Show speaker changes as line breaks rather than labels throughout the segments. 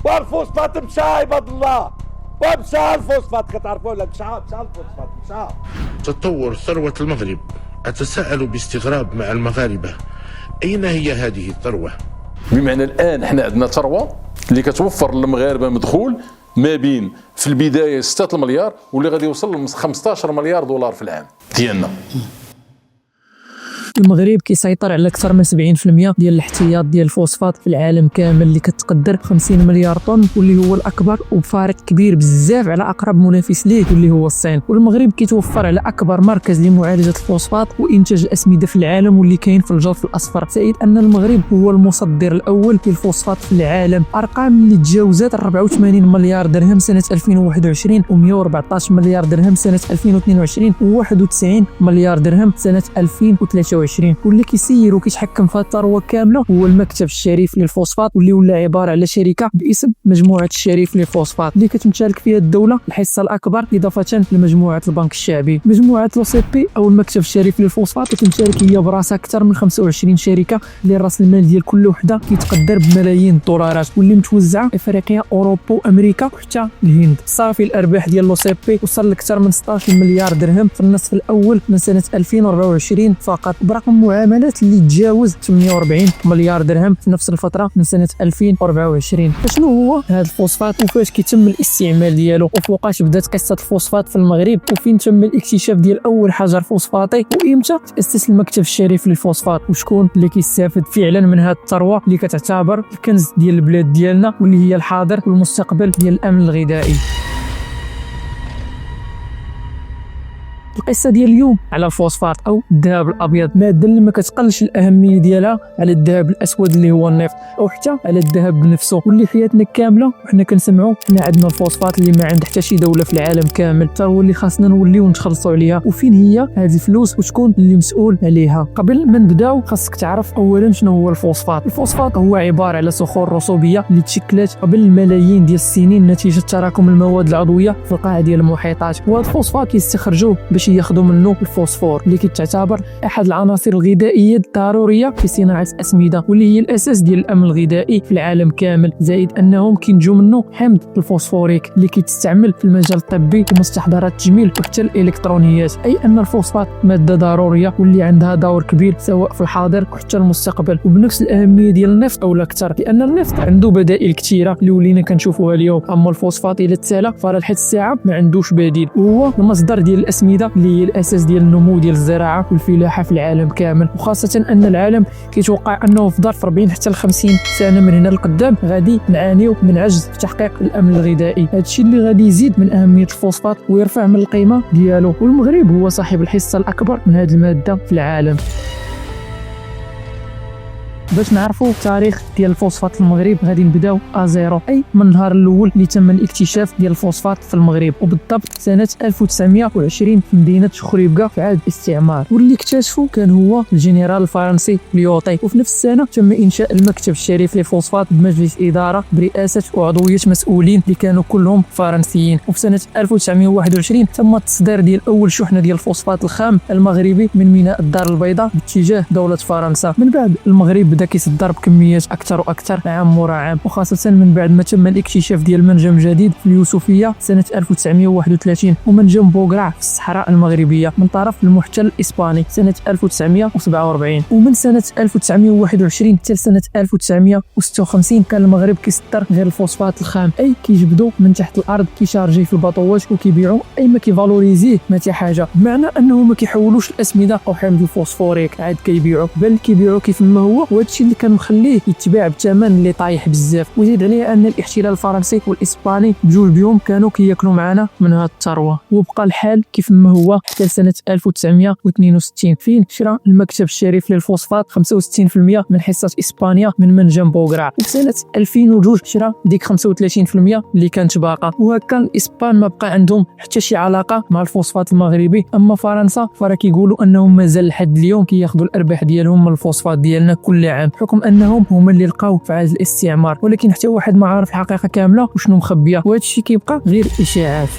والفوسفات مشى عباد الله، ومشى الفوسفات، كتعرفوا ولا مشى الفوسفات مشى.
تطور ثروة المغرب. أتساءل باستغراب مع المغاربة، أين هي هذه الثروة؟
بمعنى الآن احنا عندنا ثروة اللي كتوفر للمغاربة مدخول ما بين في البداية 6 مليار واللي غادي يوصل ل 15 مليار دولار في العام ديالنا.
المغرب كيسيطر على اكثر من 70% ديال الاحتياط ديال الفوسفات في العالم كامل، اللي كتقدر 50 مليار طن، واللي هو الاكبر وبفارق كبير بزاف على اقرب منافس ليه واللي هو الصين. والمغرب كيتوفر على اكبر مركز لمعالجه الفوسفات وانتاج الاسمده في العالم واللي كاين في الجوف الاصفر، زائد ان المغرب هو المصدر الاول للفوسفات في العالم. ارقام اللي تجاوزت 84 مليار درهم سنه 2021 و114 مليار درهم سنه 2022 و91 مليار درهم سنه 2023. واللي كيسير وكيتحكم في الثروه كامله هو المكتب الشريف للفوسفات، واللي ولا عباره على شركه باسم مجموعه الشريف للفوسفات اللي كتمتلك فيها الدوله الحصه الاكبر اضافه لمجموعه البنك الشعبي. مجموعه لو سي بي او المكتب الشريف للفوسفات كتمتلك هي براسها اكثر من 25 شركه اللي راس المال ديال كل وحده كيتقدر بملايين الدولارات، واللي متوزعه افريقيا، اوروبا وامريكا وحتى الهند. صافي الارباح ديال لو سي بي وصل لاكثر من 16 مليار درهم في النصف الاول من سنه 2024 فقط، برقم معاملات اللي تجاوز 48 مليار درهم في نفس الفتره من سنه 2024. فشنو هو هذا الفوسفات وفاش كيتم الاستعمال ديالو وفوقاش بدات قصه الفوسفات في المغرب وفين تم الاكتشاف ديال اول حجر فوسفاتي وامتى تاسس المكتب الشريف للفوسفات وشكون اللي كيستافد فعلا من هذه الثروه اللي كتعتبر الكنز ديال البلاد ديالنا واللي هي الحاضر والمستقبل ديال الامن الغذائي. القصه ديال اليوم على الفوسفات او الذهب الابيض، ماده اللي ما كتقلش الاهميه ديالها على الذهب الاسود اللي هو النفط او حتى على الذهب بنفسه، واللي حياتنا كامله وحنا كنسمعوا حنا عندنا الفوسفات اللي ما عند حتى شي دوله في العالم كامل، حتى هو اللي خاصنا نوليو نتخلصوا عليها. وفين هي هذه الفلوس وشكون اللي مسؤول عليها؟ قبل ما نبداو خاصك تعرف اولا شنو هو الفوسفات. الفوسفات هو عباره على صخور رسوبيه اللي تشكلت قبل الملايين ديال السنين نتيجه تراكم المواد العضويه في القاع ديال المحيطات، وهذا الفوسفات كيستخرجوه باش ياخذوا منه الفوسفور اللي كتعتبر احد العناصر الغذائيه الضروريه في صناعه الاسمده واللي هي الاساس ديال الامن الغذائي في العالم كامل، زائد انهم كينتجوا منه حمض الفوسفوريك اللي كيتستعمل في المجال الطبي ومستحضرات التجميل وحتى الالكترونيات، اي ان الفوسفات ماده ضروريه واللي عندها دور كبير سواء في الحاضر وحتى المستقبل، وبنفس الاهميه ديال النفط او الاكثر، لان النفط عنده بدائل كثيره اللي ولينا كنشوفوها اليوم، اما الفوسفات الى تسالى فراه لحد الساعه ما عندوش بديل، وهو المصدر ديال الاسمده اللي هي الاساس ديال النمو ديال الزراعه والفلاحه في العالم كامل، وخاصه ان العالم كيتوقع انه في ظرف 40 حتى ل 50 سنه من هنا لقدام غادي نعانيو من عجز في تحقيق الامن الغذائي. هذا الشيء اللي غادي يزيد من اهميه الفوسفات ويرفع من القيمه ديالو، والمغرب هو صاحب الحصه الاكبر من هذه الماده في العالم. باش نعرفوا التاريخ ديال الفوسفات في المغرب غادي نبداو ازيرو، اي من النهار الاول اللي تم الاكتشاف ديال الفوسفات في المغرب، وبالضبط سنه 1920 في مدينه شخريبكا في عهد الاستعمار، واللي اكتشفه كان هو الجنرال الفرنسي ليوطي. وفي نفس السنه تم انشاء المكتب الشريف للفوسفات بمجلس اداره برئاسه وعضويه مسؤولين اللي كانوا كلهم فرنسيين. وفي سنه 1921 تم التصدير ديال اول شحنه ديال الفوسفات الخام المغربي من ميناء الدار البيضاء باتجاه دوله فرنسا. من بعد المغرب بدا كيصدر بكميات اكثر واكثر عام ورا عام، وخاصه من بعد ما تم الاكتشاف ديال منجم جديد في اليوسفيه سنه 1931 ومنجم بوغرع في الصحراء المغربيه من طرف المحتل الاسباني سنه 1947. ومن سنه 1921 حتى سنه 1956 كان المغرب كيصدر غير الفوسفات الخام، اي كيجبدوا من تحت الارض كيشارجي في الباطوات وكيبيعوا، اي ما كيفالوريزيه ما حتى حاجه، بمعنى انه ما كيحولوش الاسمده او حمض الفوسفوريك عاد كيبيعوا، بل كيبيعوا كيف ما هو، وهادشي اللي كان مخليه يتباع بثمن اللي طايح بزاف. وزيد عليه ان الاحتلال الفرنسي والاسباني بجوج بيوم كانوا كياكلوا معنا من هاد الثروه، وبقى الحال كيف ما هو حتى سنه 1962 فين شرى المكتب الشريف للفوسفات 65% من حصه اسبانيا من منجم بوغرع، وسنه 2002 شرى ديك 35% اللي كانت باقا. وهكا الاسبان ما بقى عندهم حتى شي علاقه مع الفوسفات المغربي، اما فرنسا فرا كيقولوا انهم مازال لحد اليوم كياخذوا الارباح ديالهم من الفوسفات ديالنا كل عام، بحكم انهم هما اللي لقاو في عهد الاستعمار، ولكن حتى واحد ما عارف الحقيقه كامله وشنو مخبيه، وهذا الشيء كيبقى غير اشاعات.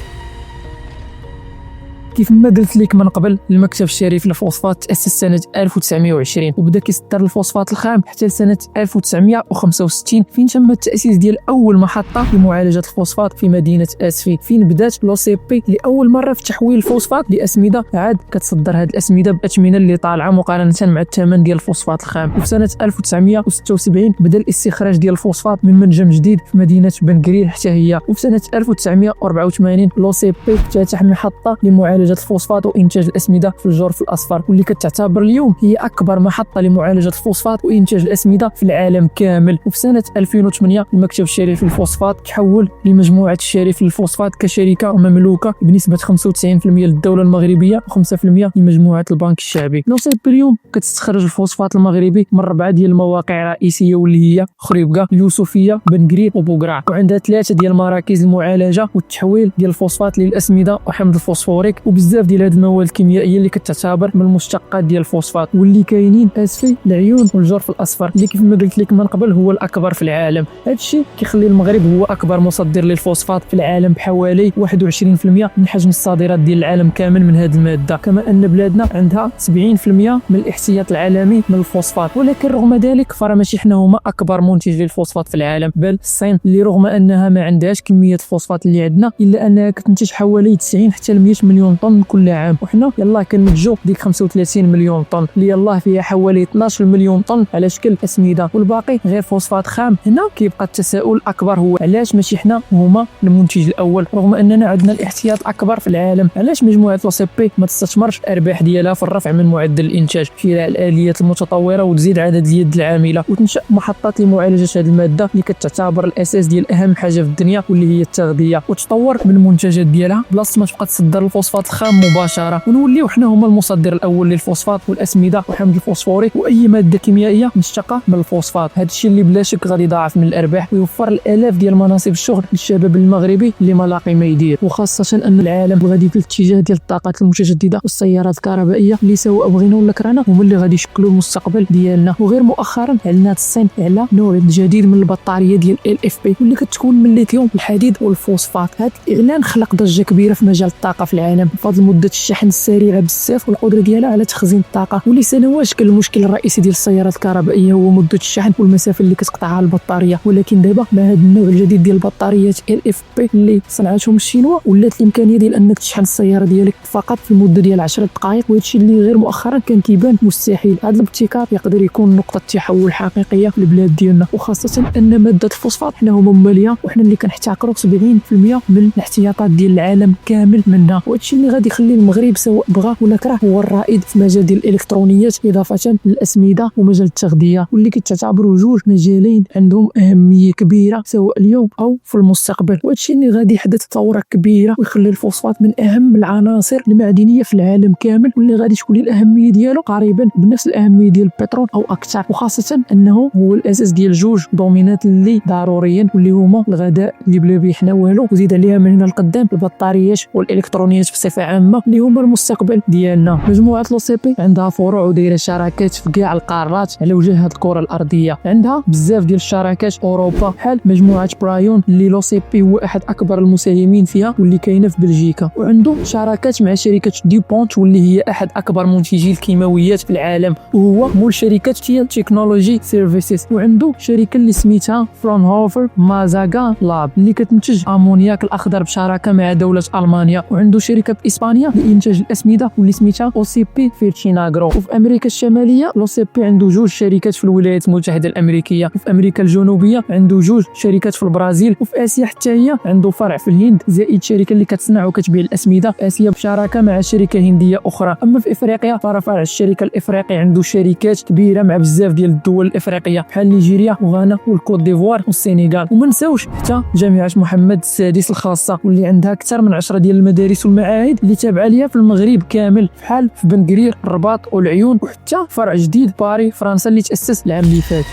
كيف ما قلت لك من قبل، المكتب الشريف للفوسفات تأسس سنة 1920 وبدا كيصدر الفوسفات الخام حتى سنة 1965 فين تم التأسيس ديال أول محطة لمعالجة الفوسفات في مدينة أسفي، فين بدات لو سي بي لأول مرة في تحويل الفوسفات لأسمدة، عاد كتصدر هذه الأسمدة بأثمنة اللي طالعة مقارنة مع الثمن ديال الفوسفات الخام. وفي سنة 1976 بدا الاستخراج ديال الفوسفات من منجم جديد في مدينة بن قرير حتى هي. وفي سنة 1984 لو سي بي افتتح محطة لمعالجة الفوسفات وإنتاج الأسمدة في الجرف الأصفر، واللي كتعتبر اليوم هي أكبر محطة لمعالجة الفوسفات وإنتاج الأسمدة في العالم كامل. وفي سنة 2008 المكتب الشريف للفوسفات تحول لمجموعة الشريف للفوسفات كشركة مملوكة بنسبة 95% للدولة المغربية و5% لمجموعة البنك الشعبي. لو سي بي اليوم كتستخرج الفوسفات المغربي من 4 ديال المواقع رئيسية واللي هي خريبكة، اليوسفية، بن قرير وبوقرع، وعندها 3 ديال مراكز المعالجة والتحويل ديال الفوسفات للأسمدة وحمض الفوسفوريك وبزاف ديال هاد المواد الكيميائية اللي كتعتبر من المشتقات ديال الفوسفات، واللي كاينين أسفي، العيون والجرف الأصفر، اللي كيف ما قلت لك من قبل هو الأكبر في العالم. هادشي كيخلي المغرب هو أكبر مصدر للفوسفات في العالم بحوالي 21% من حجم الصادرات ديال العالم كامل من هذه المادة. كما أن بلادنا عندها 70% من الاحتياط العالمي من الفوسفات، ولكن رغم ذلك فراه ماشي حنا هما أكبر منتج للفوسفات في العالم، بل الصين اللي رغم أنها ما عندهاش كمية الفوسفات اللي عندنا إلا أنها كتنتج حوالي 90 حتى ل 100 مليون طن كل عام، وحنا يلاه كننتجو ديك 35 مليون طن اللي يلاه فيها حوالي 12 مليون طن على شكل أسمدة، والباقي غير فوسفات خام. هنا كيبقى التساؤل الأكبر هو علاش ماشي حنا هما المنتج الأول رغم أننا عندنا الاحتياط أكبر في العالم؟ علاش مجموعة لو سي بي ما تستثمرش الأرباح ديالها في الرفع من معدل الإنتاج، شراء الآليات المتطورة وتزيد عدد اليد العاملة وتنشأ محطات لمعالجة هذه المادة اللي كتعتبر الأساس ديال أهم حاجة في الدنيا واللي هي التغذية، وتطور من المنتجات ديالها بلاصة ما تبقى تصدر الفوسفات الخام مباشرة، ونوليو حنا هما المصدر الأول للفوسفات والأسمدة وحمض الفوسفوريك وأي مادة كيميائية مشتقة من الفوسفات. هذا الشيء اللي بلا شك غادي يضاعف من الأرباح ويوفر الآلاف ديال مناصب الشغل للشباب المغربي اللي ما لاقي ما يدير، وخاصة أن العالم غادي في الاتجاه ديال الطاقات المتجددة والسيارات الكهربائية اللي سواء بغينا ولا كرهنا هما اللي غادي يشكلوا المستقبل ديالنا. وغير مؤخرا اعلنت الصين على نوع جديد من البطارية ديال LFP واللي كتكون من الليثيوم، الحديد والفوسفات. هذا الإعلان خلق ضجة كبيرة في مجال الطاقة في العالم بفضل مدة الشحن السريعة بزاف والقدرة ديالها على تخزين الطاقة، واللي سنوات كان المشكل الرئيسي ديال السيارات الكهربائية هو مدة الشحن والمسافة اللي كتقطعها البطارية. ولكن دابا مع هذا النوع الجديد ديال البطاريات LFP اللي صنعتهم الشينوا ولات الإمكانية ديال أنك تشحن السيارة ديالك فقط في مدة ديال 10 دقائق، وهذا الشيء اللي غير مؤخرا كان كيبان مستحيل. هذا الابتكار يقدر يكون نقطة تحول حقيقية في البلاد ديالنا، وخاصة أن مادة الفوسفات حنا هما مالية وحنا اللي كنحتكروا 70% من الاحتياطات ديال العالم كامل منها، وهذا الشيء اللي غادي يخلي المغرب سواء بغى ولا كره هو الرائد في مجال ديال الإلكترونيات إضافة للأسمدة ومجال التغذية، واللي كتعتبروا جوج مجالين عندهم أهمية كبيرة سواء اليوم أو في المستقبل. وهذا الشيء اللي غادي يحدث ثورة كبيرة ويخلي الفوسفات من أهم العناصر المعدنية في العالم كامل، واللي غادي تكون الأهمية ديالو قريبا بنفس الأهمية ديال البترول أو أكثر، وخاصة أنه هو الأساس ديال جوج دومينات اللي ضروريين واللي هما الغذاء اللي بلا بيه حنا والو، وزيد عليها من هنا القدام البطاريات والإلكترونيات بصفة عامة اللي هما المستقبل ديالنا. مجموعة لو سي بي عندها فروع ودايرة شراكات في كاع القارات على وجه هذه الكرة الأرضية، عندها بزاف ديال الشراكات أوروبا بحال مجموعة برايون اللي لو سي بي هو أحد أكبر المساهمين فيها واللي كاينة في بلجيكا، وعنده شراكات مع شركة ديبونت واللي هي أحد أكبر منتجي الكيماويات في العالم وهو مول شركة تكنولوجي سيرفيسز، وعنده شركة اللي سميتها فرونهوفر مازاغا لاب اللي كتنتج أمونياك الأخضر بشراكة مع دولة ألمانيا، وعنده شركة بإسبانيا لإنتاج الأسمدة واللي سميتها OCP فيرتشيناغرو. وفي أمريكا الشمالية لو سي بي عنده جوج شركات في الولايات المتحدة الأمريكية، وفي أمريكا الجنوبية عنده جوج شركات في البرازيل، وفي آسيا حتى هي عنده فرع في الهند زائد شركة اللي كتصنع وكتبيع الأسمدة في آسيا بشراكة مع شركة هندية أخرى. أما في إفريقيا فرع الشركة الإفريقي عنده شركات كبيرة مع بزاف ديال الدول الإفريقية بحال نيجيريا وغانا والكوت ديفوار والسنغال، وما نساوش حتى جامعة محمد السادس الخاصة واللي عندها أكثر من 10 ديال المدارس والمعاهد اللي تابعة ليها في المغرب كامل بحال في بن قرير، الرباط والعيون، وحتى فرع جديد باري فرنسا اللي تأسس العام اللي فات.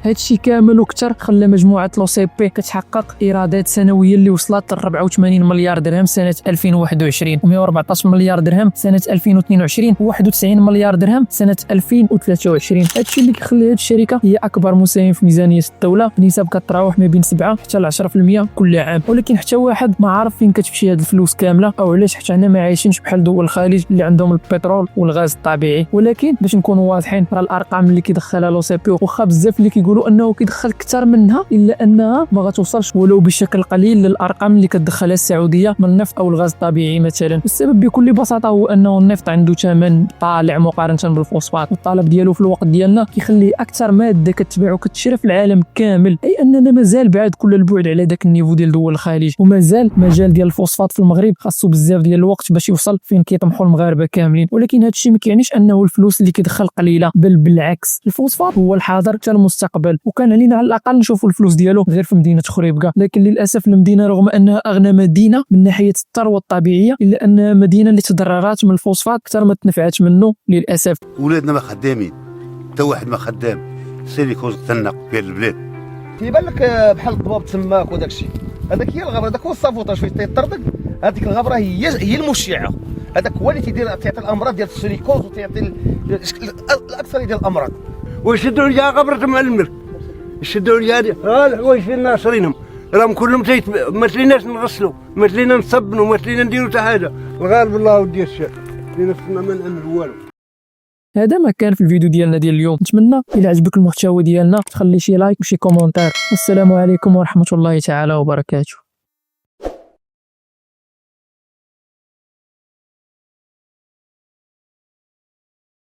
هادشي كامل وكثر خلى مجموعه لو سي بي كتحقق ايرادات سنويه اللي وصلت ل 84 مليار درهم سنه 2021 و114 مليار درهم سنه 2022 و91 مليار درهم سنه 2023. هادشي اللي كيخلي هاد الشركه هي اكبر مساهم في ميزانيه الدوله بنسب كتراوح ما بين 7 حتى ل 10% كل عام. ولكن حتى واحد ما عارف فين كتمشي هاد الفلوس كامله او علاش، حتى حنا ما عايشينش بحال دول الخليج اللي عندهم البترول والغاز الطبيعي. ولكن باش نكونوا واضحين، راه الارقام اللي كيدخلها لو سي بي واخا بزاف اللي كيقولوا انه كيدخل اكثر منها، الا انها ما غتوصلش ولو بشكل قليل للارقام اللي كتدخلها السعوديه من النفط او الغاز الطبيعي مثلا. والسبب بكل بساطه هو انه النفط عنده ثمن طالع مقارنه بالفوسفات، والطلب ديالو في الوقت ديالنا كيخلي اكثر ماده كتباع وكتشرى في العالم كامل، اي اننا مازال بعد كل البعد على داك النيفو ديال دول الخليج. ومازال مجال ديال الفوسفات في المغرب خاصو بزاف ديال الوقت باش يوصل فين كيطمحوا المغاربه كاملين. ولكن هادشي ما كيعنيش انه الفلوس اللي كيدخل قليله، بل بالعكس، الفوسفات هو الحاضر حتى المستقبل، وكان علينا على الاقل نشوفوا الفلوس ديالو غير في مدينه خريبكا. لكن للاسف المدينه رغم انها اغنى مدينه من ناحيه الثروه الطبيعيه، الا انها مدينه اللي تضررات من الفوسفات اكثر ما تنفعت منه للاسف.
ولادنا ما خدامين، حتى واحد ما خدام، سيليكوز تنق في البلاد.
تيبان لك بحال الضباب تماك وداك الشيء، هذاك هي الغبره، هذاك هو السافوتاج فين تيطردك. هذيك الغبره هي المشعه، هذاك هو اللي تعطي الامراض ديال السيليكوز وتعطي الاكثر ديال الامراض.
ويشدوا لي غبره مع الملك، يشدوا لي هذه الحوايج فين ناصرينهم، راهم كلهم ما تليناش نغسلوا، ما تلينا نصبنوا، ما تلينا نديروا حتى حاجه. الغالب الله ودي الشيء لنفسنا ما نعملوا والو.
هذا ما كان في الفيديو ديالنا ديال اليوم. نتمنى الى عجبك المحتوى ديالنا تخلي شي لايك وشي كومونتير. والسلام عليكم ورحمه الله تعالى وبركاته.